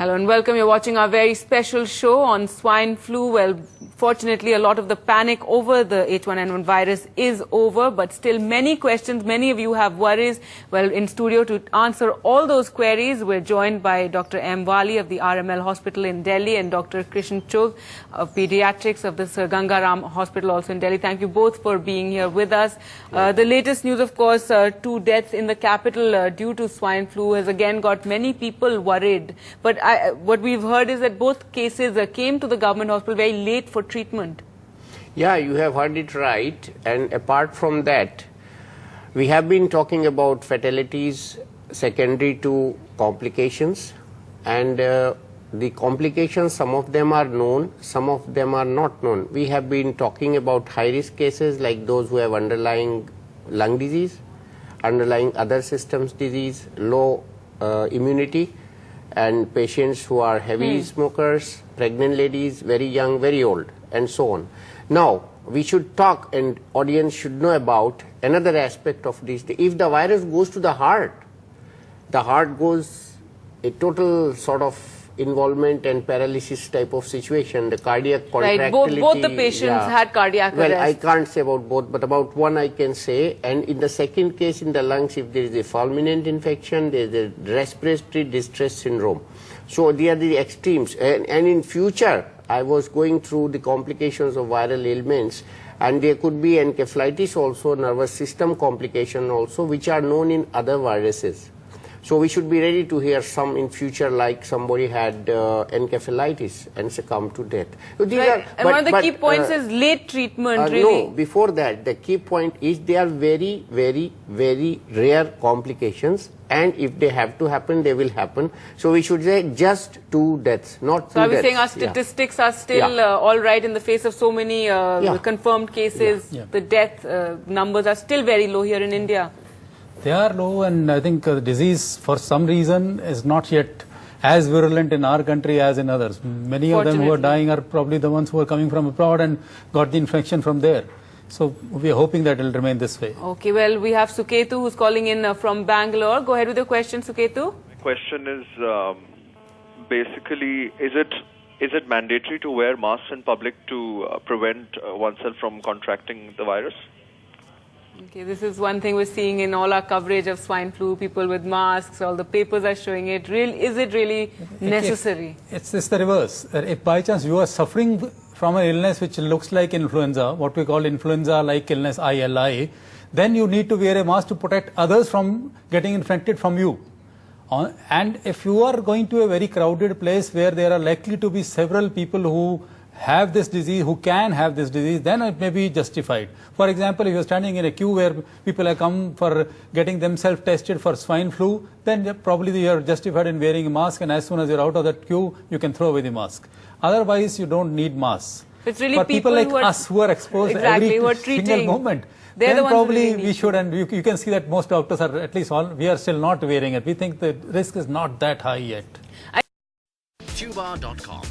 Hello and welcome. You're watching our very special show on swine flu. Well, fortunately, a lot of the panic over the H1N1 virus is over, but still many questions. Many of you have worries. Well, in studio to answer all those queries, we're joined by Dr. M. Wali of the RML Hospital in Delhi and Dr. Krishan Chugh of Pediatrics of the Sir Gangaram Hospital also in Delhi. Thank you both for being here with us. The latest news, of course, 2 deaths in the capital due to swine flu has again got many people worried. But what we've heard is that both cases came to the government hospital very late for treatment. Yeah, you have heard it right. And apart from that, we have been talking about fatalities secondary to complications. And the complications, some of them are known, some of them are not known. We have been talking about high-risk cases like those who have underlying lung disease, underlying other systems disease, low immunity, and patients who are heavy smokers, pregnant ladies, very young, very old, and so on. Now, we should talk, and audience should know about another aspect of this. If the virus goes to the heart goes a total sort of involvement and paralysis type of situation, the cardiac contractility. Right, both the patients had cardiac arrest. Well, I can't say about both, but about one I can say. And in the second case, in the lungs, if there is a fulminant infection, there is a respiratory distress syndrome. So they are the extremes. And in future, I was going through the complications of viral ailments, and there could be encephalitis also, nervous system complication also, which are known in other viruses. So we should be ready to hear some in future, like somebody had encephalitis and succumbed to death. So these right. And one of the key points is late treatment, really. No, before that, the key point is they are very, very, very rare complications. And if they have to happen, they will happen. So we should say just 2 deaths, not 2 deaths. So are we saying our statistics are still all right in the face of so many confirmed cases? The death numbers are still very low here in India. They are low, and I think the disease, for some reason, is not yet as virulent in our country as in others. Many of them who are dying are probably the ones who are coming from abroad and got the infection from there. So we are hoping that it will remain this way. Okay, well, we have Suketu who's calling in from Bangalore. Go ahead with your question, Suketu. My question is basically, is it mandatory to wear masks in public to prevent oneself from contracting the virus? Okay, this is one thing we're seeing in all our coverage of swine flu, people with masks, all the papers are showing it. Is it really necessary? It's the reverse. If by chance you are suffering from an illness which looks like influenza, what we call influenza-like illness, ILI, then you need to wear a mask to protect others from getting infected from you. And if you are going to a very crowded place where there are likely to be several people who have this disease, who can have this disease, then it may be justified. For example, if you're standing in a queue where people have come for getting themselves tested for swine flu, then probably you're justified in wearing a mask, and as soon as you're out of that queue, you can throw away the mask. Otherwise, you don't need masks. It's really for people like us who are exposed every single moment, then probably we should, and you can see that most doctors are, at least we are still not wearing it. We think the risk is not that high yet. Tuba.com